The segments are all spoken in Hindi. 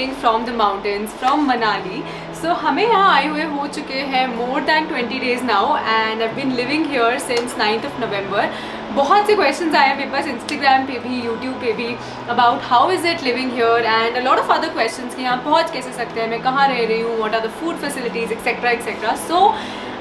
Living from the mountains from Manali. So हमें यहाँ आए हुए हो चुके हैं more than 20 days now and I been living here since 9th of November. बहुत से क्वेश्चंस आए हैं मेरे पास इंस्टाग्राम पे भी, यूट्यूब पे भी, about how is it living here and a lot of other questions कि यहाँ पहुँच कैसे सकते हैं, मैं कहाँ रह रही हूँ, what are the food facilities etcetera etcetera. So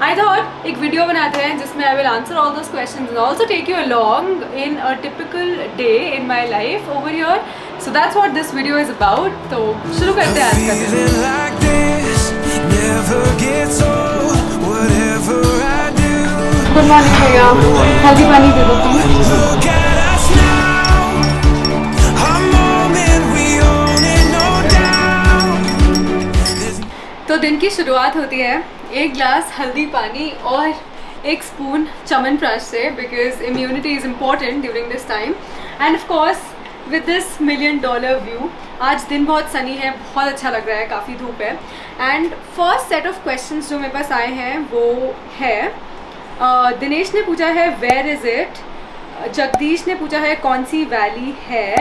I thought एक वीडियो बनाते हैं जिसमें I will answer all those questions and also take you along in a typical day in my life over here. So that's what this video is about. तो शुरू करते हैं आज का दिन. Good morning भैया, हल्दी पानी दे दो तुम. तो दिन की शुरुआत होती है एक ग्लास हल्दी पानी और एक स्पून च्यवनप्राश से, because immunity is important during this time. End of course with this $1 million view. आज दिन बहुत सनी है, बहुत अच्छा लग रहा है, काफ़ी धूप है. And first set of questions जो मेरे पास आए हैं वो है, दिनेश ने पूछा है वेयर इज़ इट, जगदीश ने पूछा है कौन सी वैली है,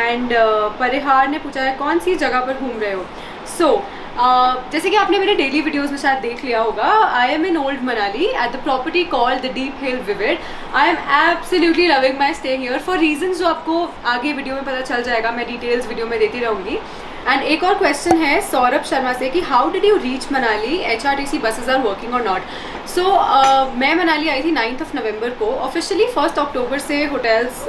एंड परिहार ने पूछा है कौन सी जगह पर घूम रहे हो. सो जैसे कि आपने मेरे डेली वीडियोस में शायद देख लिया होगा, I am in old Manali at the property called the deep hill vivid. I am absolutely loving my stay here for reasons जो आपको आगे वीडियो में पता चल जाएगा, मैं डिटेल्स वीडियो में देती रहूँगी. एंड एक और क्वेश्चन है सौरभ शर्मा से कि how did you reach Manali, HRTC buses are working और नॉट. सो मैं मनाली आई थी 9th of November को. ऑफिशियली 1st October से होटल्स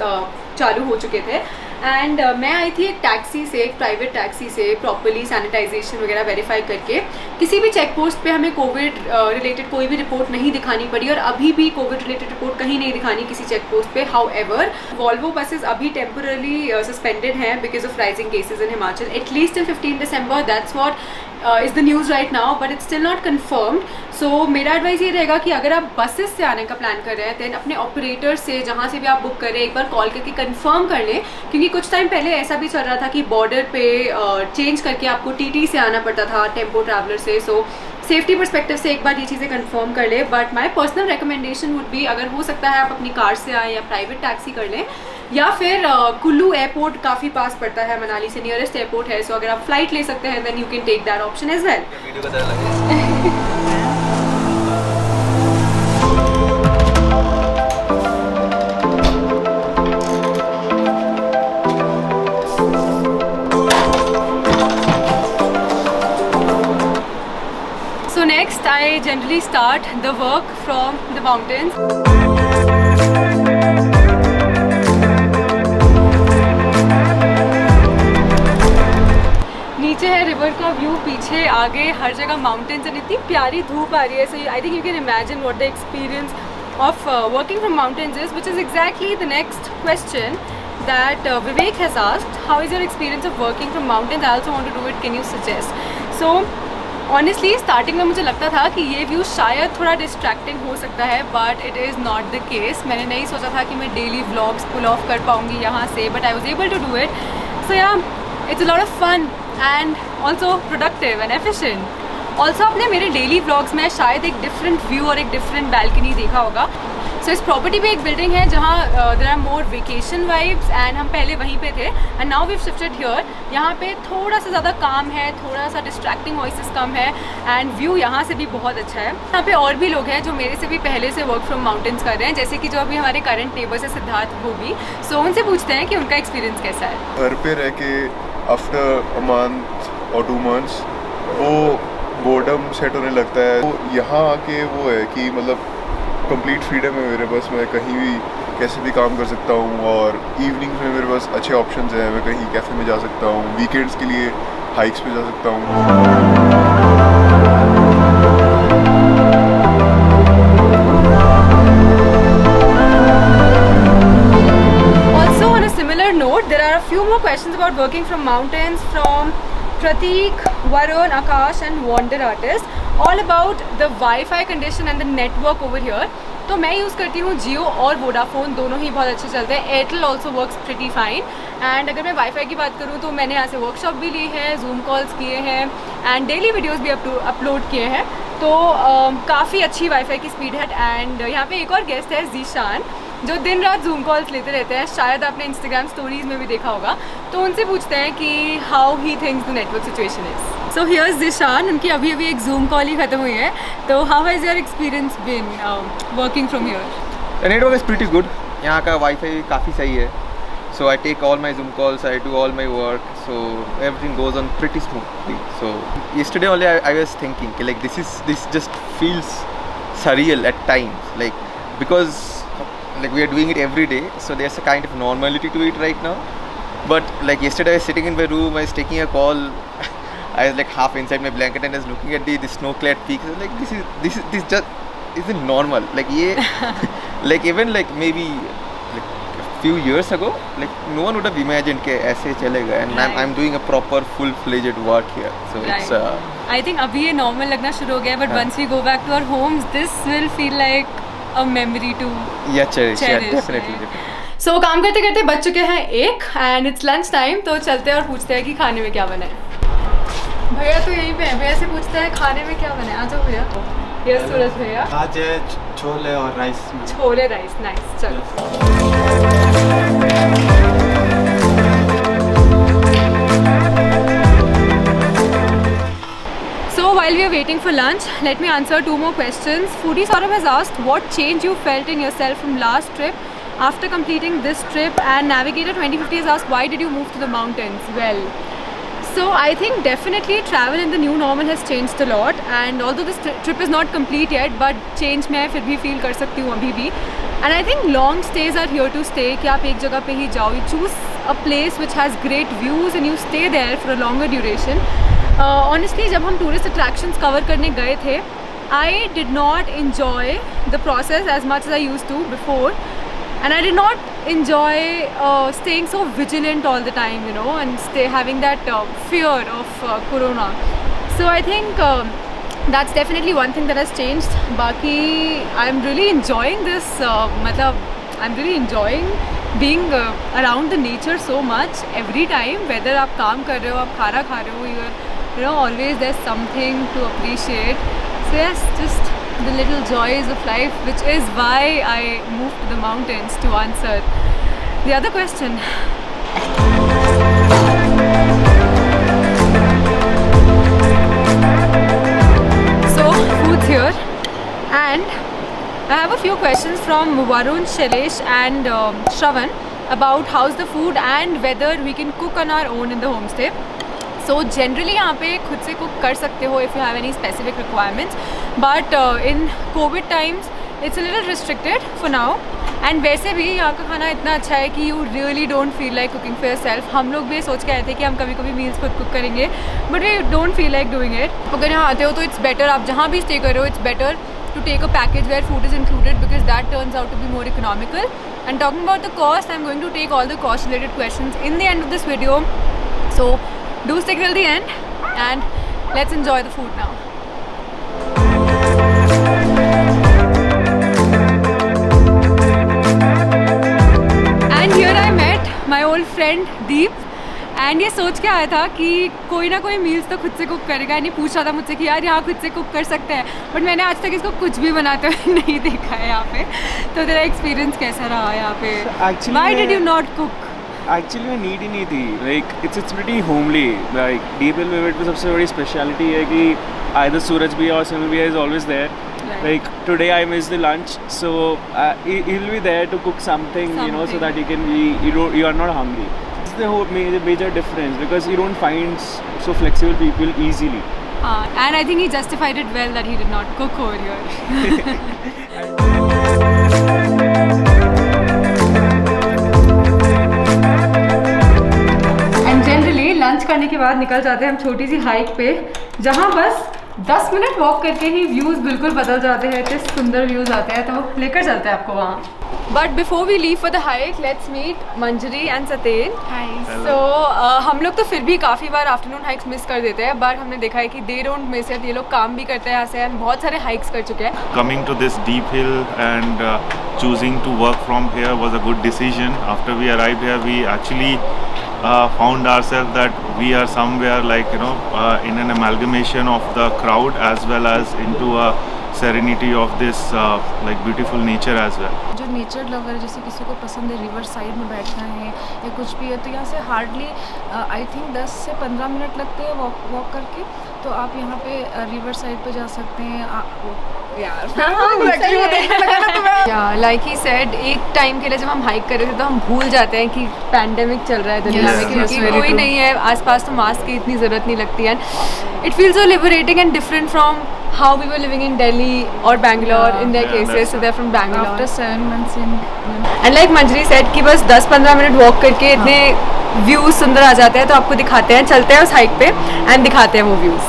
चालू हो चुके थे. एंड मैं आई थी एक टैक्सी से, एक प्राइवेट टैक्सी से, प्रॉपर्ली सैनिटाइजेशन वगैरह वेरीफाई करके. किसी भी चेक पोस्ट पे हमें कोविड रिलेटेड कोई भी रिपोर्ट नहीं दिखानी पड़ी और अभी भी कोविड रिलेटेड रिपोर्ट कहीं नहीं दिखानी किसी चेक पोस्ट पे. हाउएवर वॉल्वो बसेस अभी टेम्परली सस्पेंडेड हैं because of rising cases in Himachal at least till 15 December. That's what is the news right now, but it's still not confirmed. So मेरा एडवाइस ये रहेगा कि अगर आप बसेस से आने का प्लान कर रहे हैं देन अपने ऑपरेटर से, जहाँ से भी आप बुक कर रहे हैं, एक बार कॉल करके कंफर्म कर लें. क्योंकि कुछ टाइम पहले ऐसा भी चल रहा था कि बॉर्डर पे चेंज करके आपको TT से आना पड़ता था, टेम्पो ट्रैवलर से. सो सेफ्टी परस्पेक्टिव से एक बार ये चीज़ें कंफर्म कर ले. But my personal recommendation would be, अगर हो सकता है आप अपनी कार से आएँ या प्राइवेट टैक्सी कर लें, या फिर कुल्लू एयरपोर्ट काफ़ी पास पड़ता है मनाली से, नियरेस्ट एयरपोर्ट है. सो अगर आप फ्लाइट ले सकते हैं then you can take that option as well. So next I generally start the work from the mountains. नीचे है रिवर का व्यू, पीछे आगे हर जगह माउंटेन्स एंड इतनी प्यारी धूप आ रही है. So I think you can imagine what the experience of working from mountains is, which is exactly the next question that Vivek has asked. How is your experience of working from mountains? I also want to do it. Can you suggest? So honestly starting में मुझे लगता था कि ये व्यू शायद थोड़ा डिस्ट्रैक्टिंग हो सकता है, but it is not the case. मैंने नहीं सोचा था कि मैं डेली व्लॉग्स पुल ऑफ कर पाऊँगी यहाँ से, but I was able to do it. So yeah it's a lot of fun and also productive and efficient. Also आपने मेरे डेली व्लॉग्स में शायद एक डिफरेंट व्यू और एक डिफरेंट बैल्कनी देखा होगा. सो इस प्रॉपर्टी पे एक बिल्डिंग है जहाँ there are more vacation vibes and हम पहले वहीं पे थे and now we shifted here. यहाँ पे थोड़ा सा ज़्यादा काम है, थोड़ा सा डिस्ट्रैक्टिंग वॉइसेस कम है एंड व्यू यहाँ से भी बहुत अच्छा है. यहाँ पे और भी लोग हैं जो मेरे से भी पहले से वर्क फ्रॉम माउंटेन्स कर रहे हैं, जैसे कि जो अभी हमारे करंट नेबर्स है सिद्धार्थ, वो भी. सो उनसे पूछते हैं कि उनका एक्सपीरियंस कैसा है. घर पे रह के आफ्टर अ मंथ और 2 months वो बोर्डम सेट होने लगता है. तो यहाँ आके वो है कि मतलब कंप्लीट फ्रीडम है मेरे पास, मैं कहीं भी कैसे भी काम कर सकता हूँ और इवनिंग्स में मेरे पास अच्छे ऑप्शंस हैं. मैं कहीं कैफ़े में जा सकता हूँ, वीकेंड्स के लिए हाइक्स पे जा सकता हूँ. Also on a similar note there are a few more questions about working from mountains from Pratik, Varun, Akash and Wonder Artist, all about the Wi-Fi condition and the network over here. तो मैं यूज़ करती हूँ जियो और वोडाफोन, दोनों ही बहुत अच्छे चलते हैं. Airtel also works pretty fine. And अगर मैं वाईफाई की बात करूँ तो मैंने यहाँ से वर्कशॉप भी ली है, जूम कॉल्स किए हैं एंड डेली वीडियोस भी अपलोड किए हैं. तो काफ़ी अच्छी वाईफाई की स्पीड है. एंड यहाँ पे एक और गेस्ट है जीशान. जो दिन रात जूम कॉल्स लेते रहते हैं, शायद आपने इंस्टाग्राम स्टोरीज में भी देखा होगा, तो उनसे पूछते हैं कि how he thinks the network situation is. So here's Zishan, उनकी अभी अभी एक जूम कॉल ही खत्म हुई है, तो how has your experience been working from here? The network is pretty good. यहाँ का वाईफाई काफ़ी सही है. So I take all my Zoom calls, I do all my work, so everything goes on pretty smoothly. So yesterday only I was thinking like this just feels surreal at times, like because like we are doing it every day, so there's a kind of normality to it right now. But like yesterday I was sitting in my room, I was taking a call. I was like half inside my blanket and I was looking at the snow-clad peaks. I was like this just isn't normal. Like like even like maybe like few years ago, like no one would have imagined कि ऐसे चलेगा, and I'm doing a proper full-fledged work here. So it's I think अभी ये normal लगना शुरू हो गया है, but once we go back to our homes, this will feel like a memory to cherish. Yeah, cherish, definitely. right? So काम करते करते बज चुके हैं 1 and it's lunch time, तो चलते हैं और पूछते हैं कि खाने में क्या बना है। भैया तो यहीं पे हैं, भैया से पूछते हैं खाने में क्या बना है। आ जाओ भैया। यस सूरज भैया। आज है छोले और राइस। छोले राइस, नाइस, चलो। So while we are waiting for lunch, let me answer 2 more questions. Foodie Saurabh has asked what change you felt in yourself from last trip after completing this trip, and Navigator 2050 has asked why did you move to the mountains? Well, so I think definitely travel in the new normal has changed a lot, and although this trip is not complete yet, but change मैं फिर भी feel कर सकती हूँ अभी भी. And I think long stays are here to stay, कि आप एक जगह पे ही जाओ, you choose a place which has great views and you stay there for a longer duration. Honestly जब हम tourist attractions cover करने गए थे, I did not enjoy the process as much as I used to before. And I did not enjoy staying so vigilant all the time, you know, and having that fear of corona. So I think that's definitely one thing that has changed. Baki, I'm really enjoying this. I'm really enjoying being around the nature so much every time. Whether आप काम कर रहे हो, आप खाना खा रहे हो, you know, always there's something to appreciate. So yes, just the little joys of life, which is why I moved to the mountains to answer the other question. So food's here, and I have a few questions from Varun, Shailesh and Shravan about how's the food and whether we can cook on our own in the homestay. So generally यहाँ पे खुद से कुक कर सकते हो if you have any specific requirements, but in COVID times it's a little restricted for now. And वैसे भी यहाँ का खाना इतना अच्छा है कि you really don't feel like cooking for yourself. हम लोग भी सोच के आए थे कि हम कभी कभी meals खुद कुक करेंगे, but we don't feel like doing it. अगर यहाँ आते हो तो it's better, आप जहाँ भी stay कर रहे हो, it's better to take a package where food is included, because that turns out to be more economical. And talking about the cost, I'm going to take all the cost related questions in the end of this video. So do stick till the end and let's enjoy the food now. And here I met my old friend Deep, and ये सोच के आया था कि कोई ना कोई मील्स तो खुद से कुक करेगा, नहीं पूछ रहा था मुझसे कि यार यहाँ खुद से कुक कर सकते हैं, बट मैंने आज तक इसको कुछ भी बनाते हुए नहीं देखा है यहाँ पे। तो तेरा एक्सपीरियंस कैसा रहा यहाँ पे? Why did you not cook? Actually मैं नीड ही नहीं थी, like it's pretty homely. Like deep hill visit में सबसे बड़ी स्पेशलिटी है कि आइदर सूरज भैया और सुनील भैया is always there. Like today I missed the lunch, so he'll be there to cook something, you know, so that you are not hungry. It's the whole major difference, because you don't find so flexible people easily. And I think he justified it well that he did not cook over here. And generally lunch करने के बाद निकल जाते हैं हम छोटी सी हाइक पे, जहाँ बस 10 मिनट वॉक करके ही व्यूज़ बिल्कुल बदल जाते हैं, इतने सुंदर व्यूज़ आते हैं, तो लेकर चलते हैं आपको वहाँ. But before we leave for the hike, let's meet Manjari and Saten. So हम लोग तो फिर भी काफ़ी बार आफ्टरनून हाइक्स मिस कर देते हैं, बट हमने देखा है कि दे डोंट मिस इट. ये लोग काम भी करते हैं यहाँ से, हम बहुत सारे हाइक्स कर चुके हैं. Coming to this deep hill and choosing to work from here was a good decision. After we arrived here, we actually found ourselves that we are somewhere like, you know, in an amalgamation of the crowd as well as into a serenity of this like beautiful nature as well. जो नेचर लवर जैसे किसी को पसंद है रिवर साइड में बैठना है या कुछ भी है तो यहाँ से हार्डली आई थिंक 10 से 15 मिनट लगते हैं वॉक करके, तो आप यहाँ पे रिवर साइड पे जा सकते हैं। लाइक ही सेड, एक टाइम के लिए जब हम हाइक कर रहे थे तो हम भूल जाते हैं कि पैंडेमिक चल रहा है दुनिया में, क्योंकि कोई नहीं है आसपास तो मास्क की इतनी ज़रूरत नहीं लगती है। It feels so liberating and different from how we were living in Delhi or Bangalore in their cases, so they're from Bangalore. After 7 months in And like Manjari said कि बस 10-15 मिनट वॉक करके इतने व्यूज़ सुंदर आ जाते हैं, तो आपको दिखाते हैं, चलते हैं उस हाइक पे एंड दिखाते हैं वो views.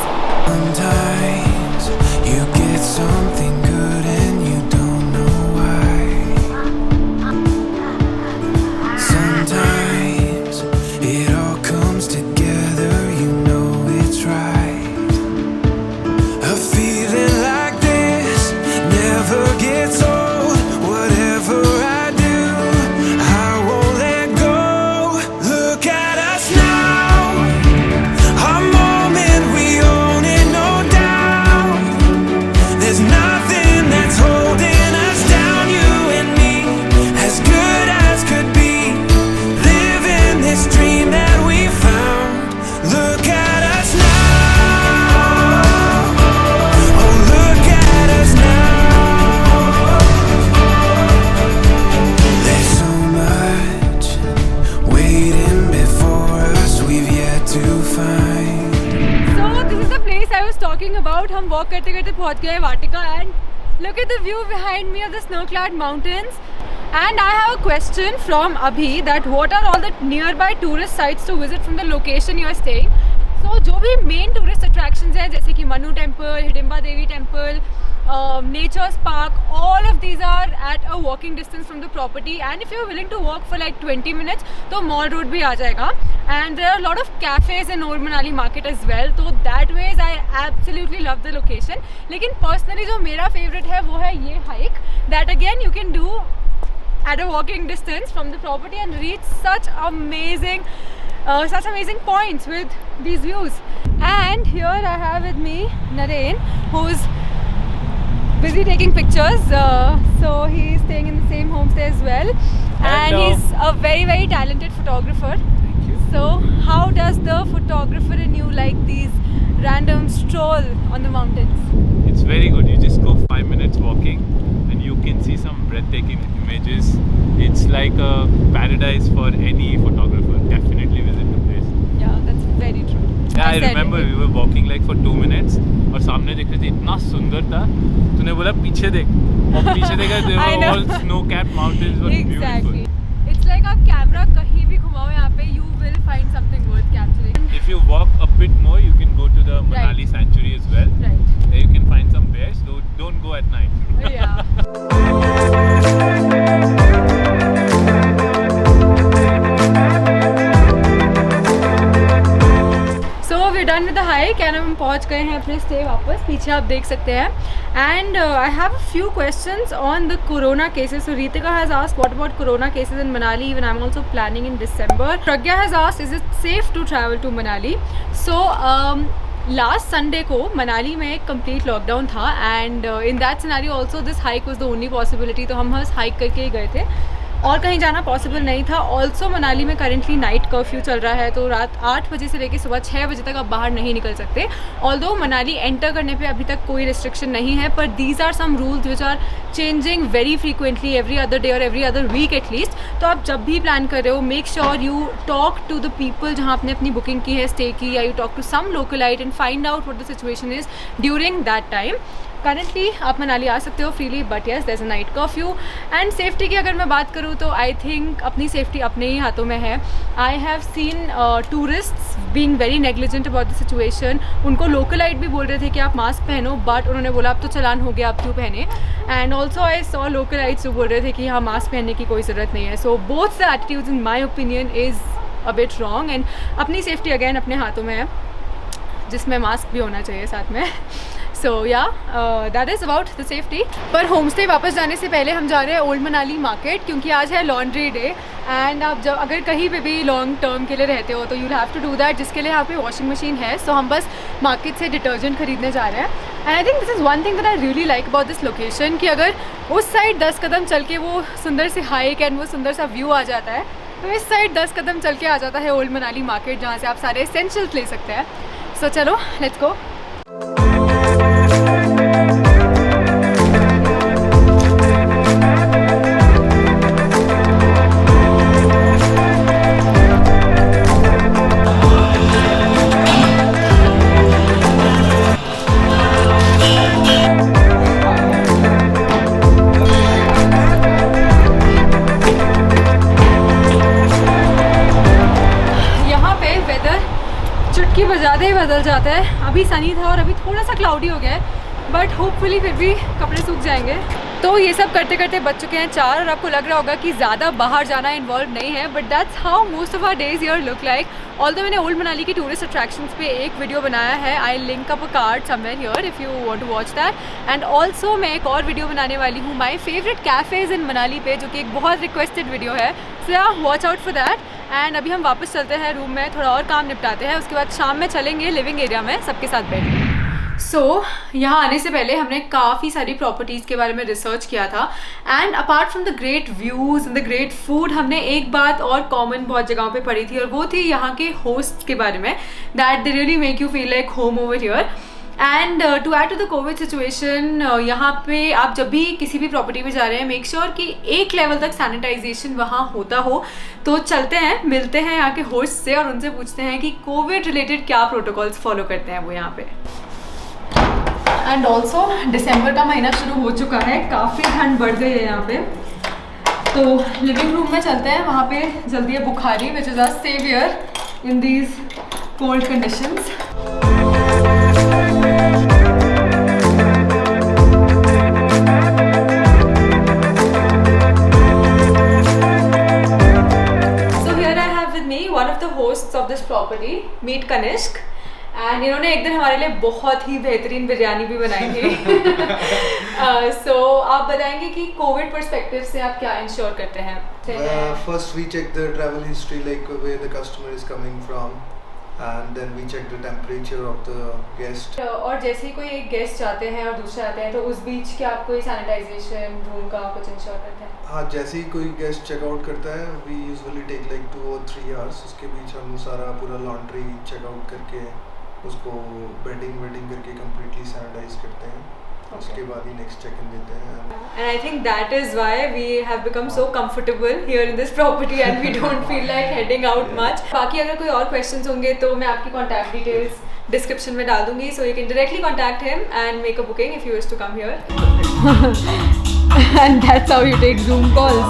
Sometimes you get something good and you don't know why. Sometimes it all comes together, you know it's right. A feeling like this never gets old. Whatever I do, I won't let go. Look at us now, our moment we own it, no doubt. There's nothing that's holding us down, you and me, as good as could be. Living this dream that we found. Look at us now. Talking about, हम वॉक करते करते पहुंच गए Vatika and look at the view behind me of the snow clad mountains. And I have a question from Abhi that what are all the nearby tourist sites to visit from the location you are staying. So जो भी मेन टूरिस्ट अट्रैक्शंस हैं जैसे कि Manu temple, Hidimba Devi temple, Nature's Park, all of these are at a walking distance from the property, and if you're willing to walk for like 20 minutes तो Mall Road भी आ जाएगा। And there are a lot of cafes in Old Manali market as well, so that ways I absolutely love the location। लेकिन personally जो मेरा favorite है वो है ये hike that again you can do at a walking distance from the property and reach such amazing points with these views। And here I have with me Naren, who's busy taking pictures, so he's staying in the same homestay as well, and he's a very talented photographer. Thank you. So how does the photographer in you like these random stroll on the mountains? It's very good. You just go 5 minutes walking and you can see some breathtaking images. It's like a paradise for any photographer. Definitely visit the place. Yeah, that's very true. Yeah, I remember we were walking like for 2 minutes और सामने देख रहे थे, इतना सुंदर था, तूने बोला पीछे देख, और पीछे देखा they were all snow-capped mountains were Exactly. beautiful. It's like आप कैमरा कहीं भी घुमाओ यहाँ पे, you will find something worth capturing. If you walk a bit more, you can go to the Manali Sanctuary as well. Right. There you can find some bears. Don't go at night. Yeah. Done with the hike and हम पहुंच गए हैं अपने स्टे वापस। पीछे आप देख सकते हैं and I have a few questions on the corona cases. So Ritika has asked what about corona cases in Manali, even I am also planning in December. Pragya has asked is it safe to travel to Manali. So last Sunday को मनाली में एक कंप्लीट लॉकडाउन था and in that scenario also this hike was the only possibility. तो हम बस हाइक करके ही गए थे और कहीं जाना पॉसिबल नहीं था। ऑल्सो मनाली में करेंटली नाइट कर्फ्यू चल रहा है, तो रात 8 बजे से लेकर सुबह 6 बजे तक आप बाहर नहीं निकल सकते। ऑल्दो मनाली एंटर करने पे अभी तक कोई रिस्ट्रिक्शन नहीं है, पर these are some rules which are changing very frequently every other day और एवरी अदर वीक एटलीस्ट। तो आप जब भी प्लान कर रहे हो, make sure you talk to the people जहाँ आपने अपनी बुकिंग की है स्टे की, या you talk to some localite and find out what the situation is during that time. Currently आप मनाली आ सकते हो freely, but yes there is a night curfew. And safety की अगर मैं बात करूँ तो आई थिंक अपनी सेफ्टी अपने ही हाथों में है। I have seen tourists being very negligent about the situation. उनको लोकलाइट भी बोल रहे थे कि आप मास्क पहनो, बट उन्होंने बोला अब तो चलान हो गया, आप क्यों पहने। And also I saw localites जो बोल रहे थे कि हाँ मास्क पहनने की कोई ज़रूरत नहीं है। So both the attitudes in my opinion is a bit wrong. And अपनी सेफ्टी अगेन अपने हाथों में है, जिसमें मास्क भी होना चाहिए साथ में। सो या that is about the safety. पर होम स्टे वापस जाने से पहले हम जा रहे हैं ओल्ड मनाली मार्केट, क्योंकि आज है लॉन्ड्री डे। एंड आप जब अगर कहीं पे भी लॉन्ग टर्म के लिए रहते हो तो you have to do that, जिसके लिए यहाँ पे वॉशिंग मशीन है। सो हम बस मार्केट से डिटर्जेंट खरीदने जा रहे हैं and I think this is one thing that I really like about this location कि अगर उस साइड 10 कदम चल के वो सुंदर सी हाइक एंड वो सुंदर सा व्यू आ जाता है, तो इस साइड 10 कदम चल के आ जाता है ओल्ड मनाली मार्केट, जहाँ से आप सारे एसेंशियल्स ले सकते हैं. सो चलो लेट्स गो. चुटकी बजाते ही बदल जाता है. अभी सनी था और अभी थोड़ा सा क्लाउडी हो गया है, बट होपफुली फिर भी कपड़े सूख जाएंगे. तो ये सब करते करते बज चुके हैं 4 और आपको लग रहा होगा कि ज़्यादा बाहर जाना इन्वॉल्व नहीं है, but that's how most of our days here look like. Although मैंने ओल्ड मनाली की टूरिस्ट अट्रैक्शंस पे एक वीडियो बनाया है. I link up a card somewhere here if you want to watch that. And also मैं एक और वीडियो बनाने वाली हूँ my favourite cafes in Manali पे, जो कि एक बहुत रिक्वेस्टेड वीडियो है. सो या watch out for that. And अभी हम वापस चलते हैं रूम में, थोड़ा और काम निपटाते हैं, उसके बाद शाम में चलेंगे लिविंग एरिया में सबके साथ बैठ के. सो यहाँ आने से पहले हमने काफ़ी सारी प्रॉपर्टीज़ के बारे में रिसर्च किया था. And apart from the great views and the great food, हमने एक बात और कॉमन बहुत जगहों पे पढ़ी थी, और वो थी यहाँ के होस्ट के बारे में, that they really make you feel like home over here. And to add to the covid situation, यहाँ पे आप जब भी किसी भी प्रॉपर्टी में जा रहे हैं, मेक श्योर कि एक लेवल तक सैनिटाइजेशन वहाँ होता हो. तो चलते हैं, मिलते हैं यहाँ के होस्ट से और उनसे पूछते हैं कि कोविड रिलेटेड क्या प्रोटोकॉल्स फॉलो करते हैं वो यहाँ पे. एंड ऑल्सो दिसंबर का महीना शुरू हो चुका है, काफ़ी ठंड बढ़ गई है यहाँ पे. तो लिविंग रूम में चलते हैं, वहाँ पे जल्दी है bukhari which is our saviour in these cold conditions. One of the hosts of this property, meet Kanishk, and इन्होंने एक दिन हमारे लिए बहुत ही बेहतरीन बिरयानी भी बनाई थी. So आप बताएंगे कि कोविड पर्सपेक्टिव से आप क्या इंश्योर करते हैं? First we check the travel history, like where the customer is coming from, and then we check the temperature of the guest. और जैसे ही कोई एक गेस्ट जाते हैं और दूसरे आते हैं, तो उस बीच क्या आप कोई सैनिटाइजेशन रूम का कुछ इंश्योर करते हैं? हाँ, जैसे ही कोई गेस्ट चेकआउट करता है, we usually take like 2 or 3 hours. उसके बीच हम सारा पूरा लॉन्ड्री चेकआउट करके उसको बेडिंग करके कम्प्लीटली सैनिटाइज करते हैं. उसके बाद ही नेक्स्ट चेक इन देते हैं. And I think that is why we have become so comfortable here in this property and we don't feel like heading out much. बाकी अगर कोई और questions होंगे तो मैं आपकी contact details description में डाल दूँगी, so you can directly contact him and make a booking if you wish to come here. And that's how you take Zoom calls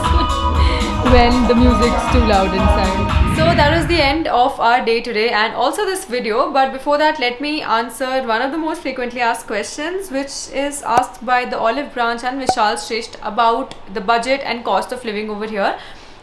when the music's too loud inside. So that was the end of our day today and also this video, but before that let me answer one of the most frequently asked questions, which is asked by the Olive Branch and Vishal Shrestha about the budget and cost of living over here.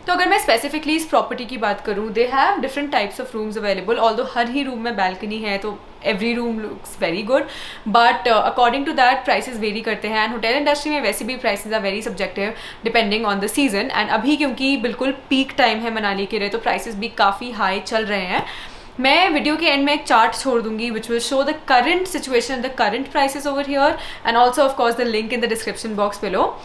तो अगर मैं स्पेसिफिकली इस प्रॉपर्टी की बात करूँ, they have different types of rooms available. Although हर ही रूम में बैल्कनी है, तो every room looks very good, but according to that prices vary करते हैं. एंड होटल इंडस्ट्री में वैसे भी prices are very subjective depending on the season. And अभी क्योंकि बिल्कुल पीक टाइम है मनाली के लिए, तो प्राइसेस भी काफ़ी हाई चल रहे हैं. मैं वीडियो के एंड में एक चार्ट छोड़ दूंगी which will show the current situation, the current prices over here, and also of course the link in the description box below.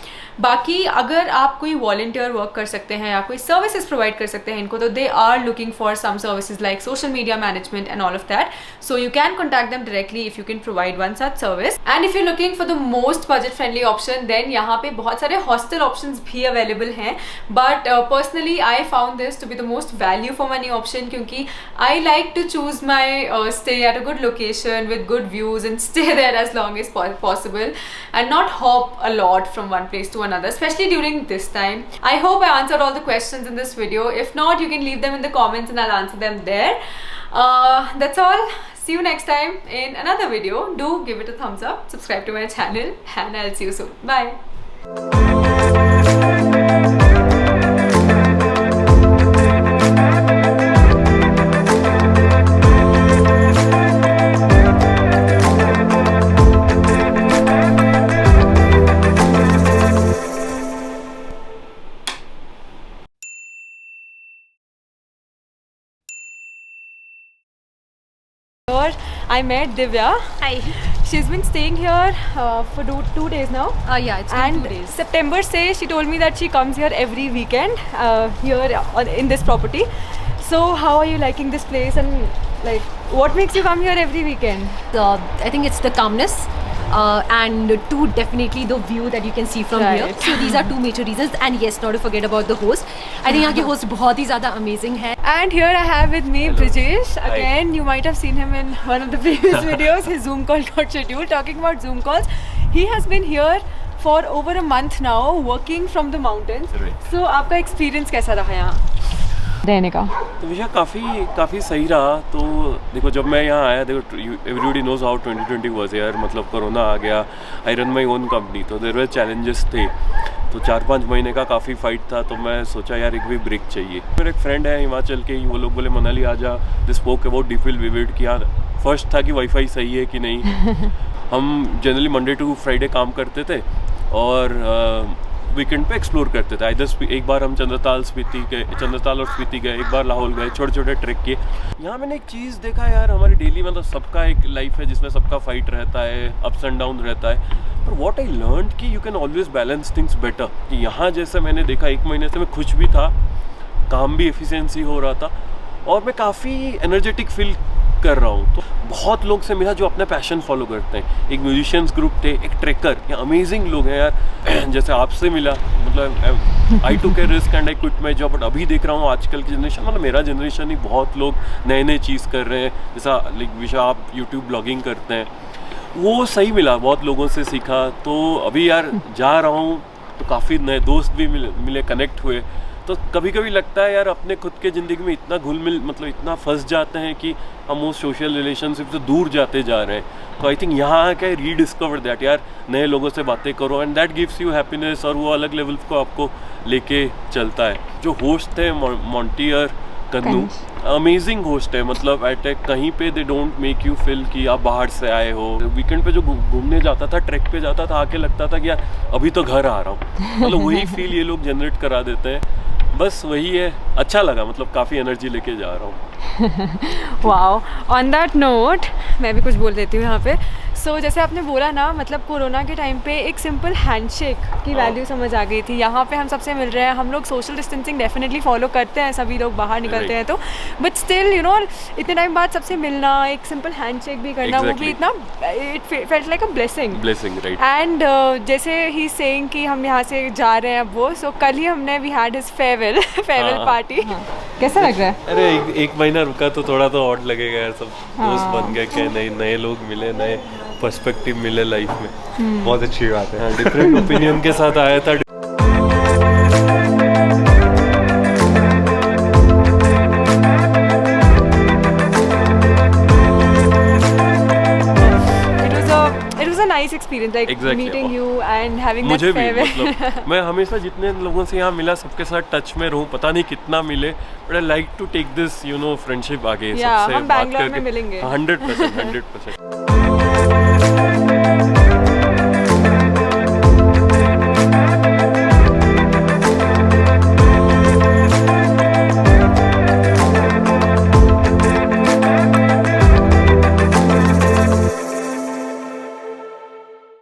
बाकी अगर आप कोई वॉलंटियर वर्क कर सकते हैं या कोई सर्विसेज प्रोवाइड कर सकते हैं इनको, तो they are looking for some services like social media management and all of that. So you can contact them directly if you can provide one such service. And if you looking for the most budget friendly option, then यहाँ पे बहुत सारे हॉस्टल ऑप्शन भी अवेलेबल हैं. But personally I found this to be the most value for money option, क्योंकि I like to choose my stay at a good location with good views and stay there as long as possible and not hop a lot from one place to another, especially during this time. I hope I answered all the questions in this video. If not, you can leave them in the comments and I'll answer them there. That's all. See you next time in another video. Do give it a thumbs up, subscribe to my channel, and I'll see you soon. Bye. I met Divya. Hi. she's been staying here for 2 days now. Yeah, it's been And 2 days. September से she told me that she comes here every weekend here in this property. So how are you liking this place, and like what makes you come here every weekend? I think it's the calmness. And two, definitely the view that you can see from here. Right. So these are 2 major reasons. And yes, not to forget about the host. I think यहाँ के host बहुत ही ज़्यादा amazing है. And here I have with me Brijesh. Again, you might have seen him in one of the previous videos. His Zoom call got scheduled. Talking about Zoom calls, he has been here for over a month now, working from the mountains. Right. So आपका experience कैसा रहा यहाँ रहने का? तो भैया काफ़ी सही रहा. तो देखो जब मैं यहाँ आया, देखो एवरीबडी नोज हाउ 2020 वाज यार. मतलब कोरोना आ गया. I run my own company, तो देयर वर चैलेंजेस थे. तो 4-5 महीने का काफ़ी फाइट था. तो मैं सोचा यार एक भी ब्रेक चाहिए. मेरा एक फ्रेंड है हिमाचल के ही, वो लोग बोले मनाली आ जा. They spoke about DPL vivid कि यार फर्स्ट था कि वाईफाई सही है कि नहीं. हम जनरली मंडे टू फ्राइडे काम करते थे और वीकेंड पे एक्सप्लोर करते थे. इधर एक बार हम चंद्रताल और स्पीति गए, एक बार लाहौल गए, छोटे छोटे ट्रैक किए. यहाँ मैंने एक चीज़ देखा यार, हमारी डेली मतलब सबका एक लाइफ है जिसमें सबका फाइट रहता है, अप्स एंड डाउन रहता है. पर व्हाट आई लर्न कि you can always balance things better. कि यहाँ जैसे मैंने देखा 1 महीने से मैं खुश भी था, काम भी एफिशिएंसी हो रहा था और मैं काफ़ी एनर्जेटिक फील कर रहा हूँ. तो बहुत लोग से मिला जो अपना पैशन फॉलो करते हैं. एक म्यूजिशियंस ग्रुप थे, एक ट्रेकर, ये अमेजिंग लोग हैं यार. जैसे आपसे मिला, मतलब I took a risk and I quit my job. But अभी देख रहा हूँ आजकल की जनरेशन, मतलब मेरा जनरेशन ही बहुत लोग नए चीज़ कर रहे हैं. जैसा लाइक विशा आप यूट्यूब ब्लॉगिंग करते हैं, वो सही मिला, बहुत लोगों से सीखा. तो अभी यार जा रहा हूँ तो काफ़ी नए दोस्त भी मिले, कनेक्ट हुए. तो कभी कभी लगता है यार अपने खुद के ज़िंदगी में इतना घुल मिल, मतलब इतना फंस जाते हैं कि हम उस सोशल रिलेशनशिप से दूर जाते जा रहे हैं. तो आई थिंक यहाँ आके रीडिस्कवर दैट यार, नए लोगों से बातें करो and that gives you happiness. और वो अलग लेवल को आपको लेके चलता है. जो होस्ट थे मॉन्टियर कन्नू, अमेजिंग होस्ट है. मतलब एट ए कहीं पे they don't make you feel कि आप बाहर से आए हो. वीकेंड पे जो घूमने जाता था, ट्रैक पे जाता था, आके लगता था कि यार अभी तो घर आ रहा हूँ. मतलब वही फील ये लोग जनरेट करा देते हैं. बस वही है, अच्छा लगा, मतलब काफ़ी एनर्जी लेके जा रहा हूँ. वाओ. ऑन दैट नोट मैं भी कुछ बोल देती हूँ यहाँ पे. सो जैसे आपने बोला ना, मतलब कोरोना के टाइम पे एक सिंपल हैंडशेक की वैल्यू समझ आ गई थी. यहाँ पे हम सबसे मिल रहे हैं, हम लोग सोशल डिस्टेंसिंग डेफिनेटली फॉलो करते हैं, सभी लोग बाहर निकलते हैं तो, बट स्टिल यू नो इतने टाइम बाद सबसे मिलना, एक सिंपल हैंडशेक भी करना, वो भी इतना it felt like a blessing. Right. And जैसे ही सेइंग कि हम यहाँ से जा रहे हैं अब वो, सो कल ही हमने we had his farewell party. कैसा लग रहा है? अरे एक महीना रुका तो थोड़ा तो ऑड लगेगा यार. सब दोस्त बन गए, क्या नए लोग मिले, नए पर्सपेक्टिव मिले लाइफ में. बहुत अच्छी बात है. डिफरेंट ओपिनियन के साथ आया था. nice experience, like meeting you and having that मुझे भी farewell. मतलब मैं हमेशा जितने लोगों से यहाँ मिला सबके साथ टच में रहूँ. पता नहीं कितना मिले, but I like to take this friendship आगे. सबसे हम बैंगलोर में मिलेंगे. 100%.